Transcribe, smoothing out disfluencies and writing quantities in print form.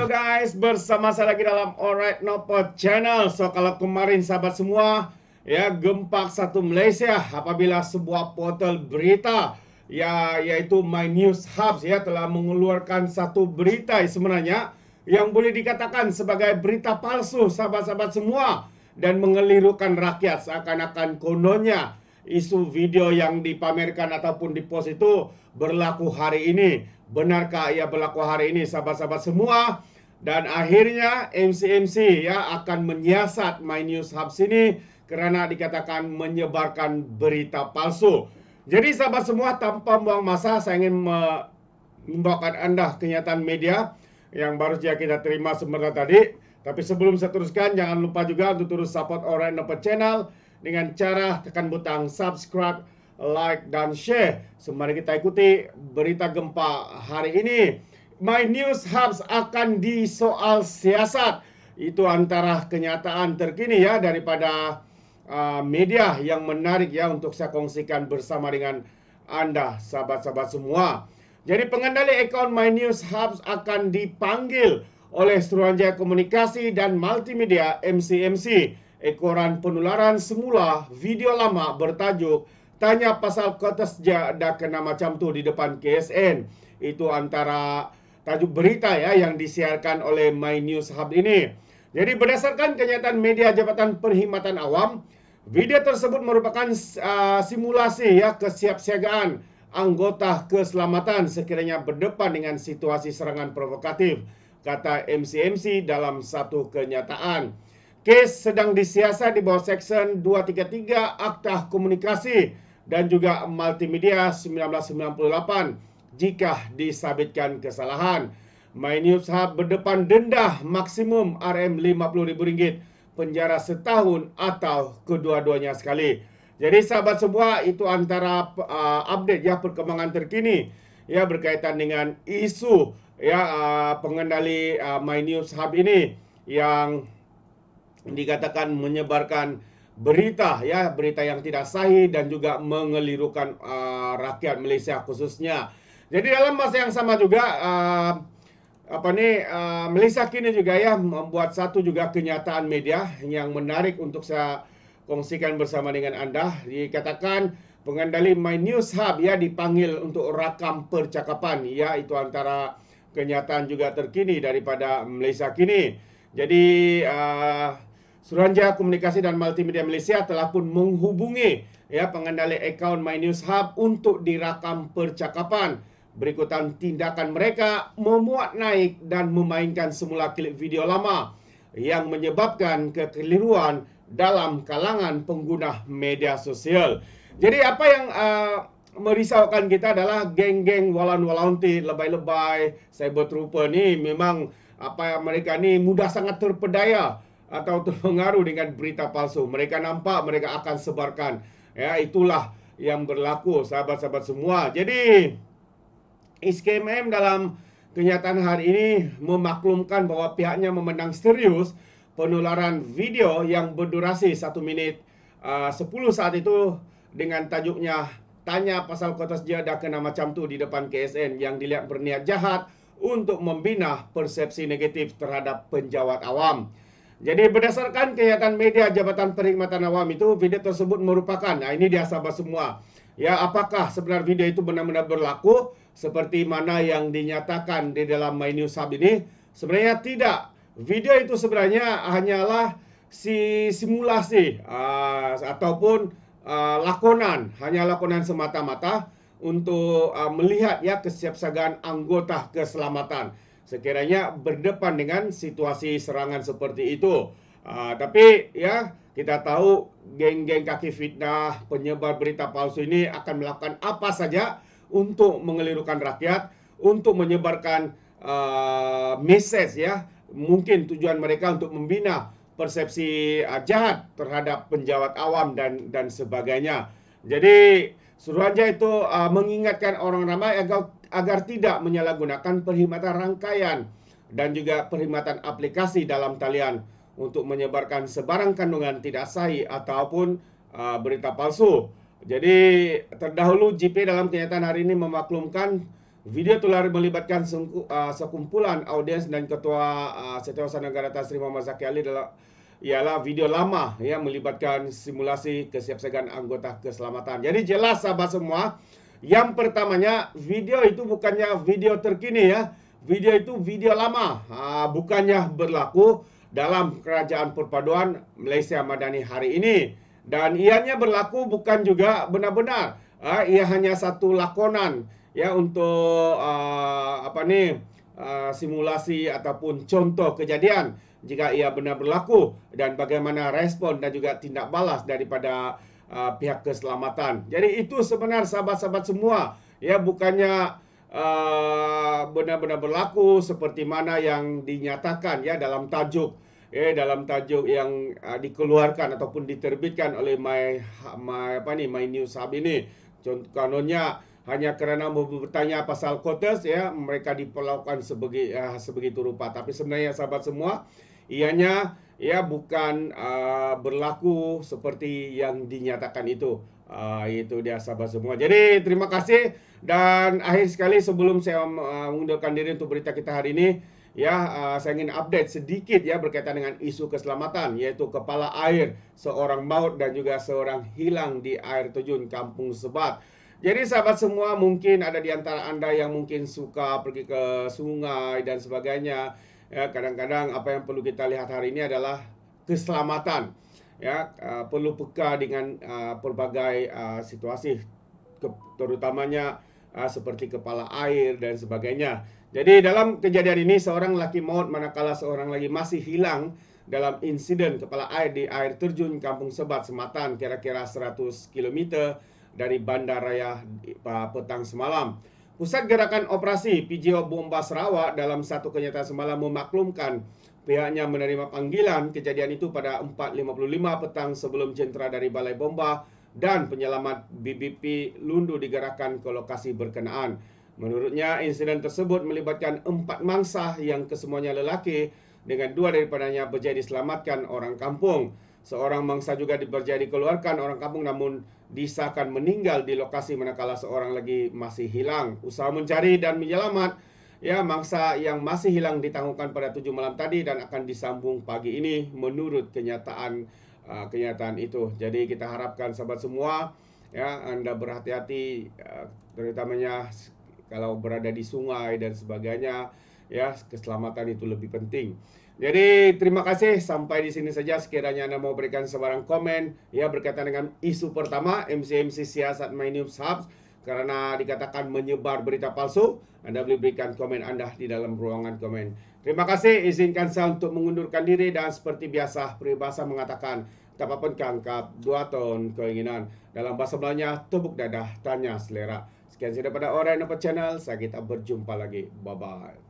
Halo guys, bersama saya lagi dalam Alright Nopo Channel. So kalau kemarin sahabat semua ya gempak satu Malaysia apabila sebuah portal berita yaitu My News Hubs ya telah mengeluarkan satu berita sebenarnya yang boleh dikatakan sebagai berita palsu sahabat-sahabat semua dan mengelirukan rakyat seakan-akan kononnya isu video yang dipamerkan ataupun dipost itu berlaku hari ini. Benarkah ia berlaku hari ini sahabat-sahabat semua? Dan akhirnya MC ya akan menyiasat My News Hubs ini kerana dikatakan menyebarkan berita palsu. Jadi sahabat semua, tanpa buang masa saya ingin membawakan anda kenyataan media yang baru saja kita terima sebentar tadi. Tapi sebelum saya teruskan, jangan lupa juga untuk terus support Alright Nopo Channel dengan cara tekan butang subscribe, like, dan share. Mari kita ikuti berita gempa hari ini. My News Hubs akan disoal siasat. Itu antara kenyataan terkini ya daripada media yang menarik ya untuk saya kongsikan bersama dengan anda sahabat-sahabat semua. Jadi pengendali akaun My News Hubs akan dipanggil oleh Suruhanjaya Komunikasi dan Multimedia MCMC. Ekoran penularan semula video lama bertajuk tanya pasal kotas dah kena macam tu di depan KSN. Itu antara tajuk berita ya yang disiarkan oleh My News Hub ini. Jadi berdasarkan kenyataan media Jabatan Perkhidmatan Awam, video tersebut merupakan simulasi ya kesiapsiagaan anggota keselamatan sekiranya berdepan dengan situasi serangan provokatif, kata MCMC dalam satu kenyataan. Kes sedang disiasat di bawah Seksyen 233 Akta Komunikasi dan juga Multimedia 1998 jika disabitkan kesalahan. My News Hub berdepan denda maksimum RM50.000, penjara setahun atau kedua-duanya sekali. Jadi sahabat semua, itu antara update ya perkembangan terkini ya berkaitan dengan isu ya pengendali My News Hub ini yang dikatakan menyebarkan berita ya, berita yang tidak sahih dan juga mengelirukan rakyat Malaysia khususnya. Jadi dalam masa yang sama juga Malaysia kini juga ya membuat satu juga kenyataan media yang menarik untuk saya kongsikan bersama dengan anda. Dikatakan pengendali My News Hub ya dipanggil untuk rakam percakapan ya, itu antara kenyataan juga terkini daripada Malaysia kini. Jadi Suruhanjaya Komunikasi dan Multimedia Malaysia telah pun menghubungi ya pengendali akaun My News Hub untuk dirakam percakapan. Berikutan tindakan mereka memuat naik dan memainkan semula klip video lama yang menyebabkan kekeliruan dalam kalangan pengguna media sosial. Jadi apa yang merisaukan kita adalah geng-geng walan-walanti, lebay-lebay, cybertrooper ni memang mereka ni mudah sangat terpedaya atau terpengaruh dengan berita palsu. Mereka nampak, mereka akan sebarkan. Ya, itulah yang berlaku sahabat-sahabat semua. Jadi SKMM dalam kenyataan hari ini memaklumkan bahwa pihaknya memandang serius penularan video yang berdurasi 1 minit 10 saat itu dengan tajuknya tanya pasal kotas dia dah kena macam tu di depan KSN yang dilihat berniat jahat untuk membina persepsi negatif terhadap penjawat awam. Jadi berdasarkan kenyataan media Jabatan Perkhidmatan Awam itu, video tersebut merupakan, ini dia sahabat semua, ya apakah sebenarnya video itu benar-benar berlaku seperti mana yang dinyatakan di dalam My News Hub ini? Sebenarnya tidak. Video itu sebenarnya hanyalah simulasi ataupun lakonan, hanya lakonan semata-mata untuk melihat ya kesiapsiagaan anggota keselamatan sekiranya berdepan dengan situasi serangan seperti itu. Tapi ya kita tahu geng-geng kaki fitnah, penyebar berita palsu ini akan melakukan apa saja untuk mengelirukan rakyat, untuk menyebarkan message ya. Mungkin tujuan mereka untuk membina persepsi jahat terhadap penjawat awam dan sebagainya. Jadi Suruhanjaya itu mengingatkan orang ramai agar tidak menyalahgunakan perkhidmatan rangkaian dan juga perkhidmatan aplikasi dalam talian untuk menyebarkan sebarang kandungan tidak sahih ataupun berita palsu. Jadi terdahulu JP dalam kenyataan hari ini memaklumkan Video telah melibatkan sekumpulan audiens dan Ketua Setiausaha Negara Tan Sri Muhammad Zaki Ali ialah video lama yang melibatkan simulasi kesiapsiagaan anggota keselamatan. Jadi jelas sahabat semua, yang pertamanya video itu bukannya video terkini ya. Video itu video lama, bukannya berlaku dalam Kerajaan Perpaduan Malaysia Madani hari ini. Dan ianya berlaku bukan juga benar-benar. Ia hanya satu lakonan ya untuk simulasi ataupun contoh kejadian jika ia benar berlaku dan bagaimana respon dan juga tindak balas daripada pihak keselamatan. Jadi itu sebenarnya sahabat-sahabat semua ya, bukannya benar-benar berlaku seperti mana yang dinyatakan ya dalam tajuk yang dikeluarkan ataupun diterbitkan oleh My News Hub ini. Contoh kanunnya hanya kerana bertanya pasal quotas ya, mereka diperlakukan sebegitu rupa. Tapi sebenarnya sahabat semua, ianya ya bukan berlaku seperti yang dinyatakan itu. Itu dia sahabat semua. Jadi terima kasih, dan akhir sekali sebelum saya mengundurkan diri untuk berita kita hari ini ya, saya ingin update sedikit ya berkaitan dengan isu keselamatan, yaitu kepala air seorang maut dan juga seorang hilang di air terjun Kampung Sebat. Jadi sahabat semua, mungkin ada di antara Anda yang mungkin suka pergi ke sungai dan sebagainya. Ya, kadang-kadang apa yang perlu kita lihat hari ini adalah keselamatan. Ya, perlu peka dengan pelbagai situasi, terutamanya seperti kepala air dan sebagainya. Jadi dalam kejadian ini seorang lelaki maut manakala seorang lagi masih hilang dalam insiden kepala air di air terjun Kampung Sebat, Sematan, kira-kira 100 km dari Bandaraya petang semalam. Pusat Gerakan Operasi PJO Bomba Sarawak dalam satu kenyataan semalam memaklumkan pihaknya menerima panggilan kejadian itu pada 4.55 petang sebelum jentera dari Balai Bomba dan penyelamat BBP Lundu digerakkan ke lokasi berkenaan. Menurutnya, insiden tersebut melibatkan 4 mangsa yang kesemuanya lelaki, dengan 2 daripadanya berjaya diselamatkan orang kampung. Seorang mangsa juga berjaya dikeluarkan orang kampung namun disahkan meninggal di lokasi manakala seorang lagi masih hilang. Usaha mencari dan menyelamat ya mangsa yang masih hilang ditangguhkan pada 7 malam tadi dan akan disambung pagi ini menurut kenyataan itu. Jadi kita harapkan sahabat semua ya, Anda berhati-hati terutamanya kalau berada di sungai dan sebagainya ya, keselamatan itu lebih penting. Jadi terima kasih, sampai di sini saja. Sekiranya Anda mau berikan sebarang komen ya berkaitan dengan isu pertama, MC siasat My News Hub karena dikatakan menyebar berita palsu, Anda boleh berikan komen Anda di dalam ruangan komen. Terima kasih, izinkan saya untuk mengundurkan diri, dan seperti biasa peribahasa mengatakan tapapun kangkap 2 ton keinginan. Dalam bahasa Melayunya, tepuk dadah tanya selera. Sekian saja daripada Alright Nampak Channel. Saya kita berjumpa lagi. Bye-bye.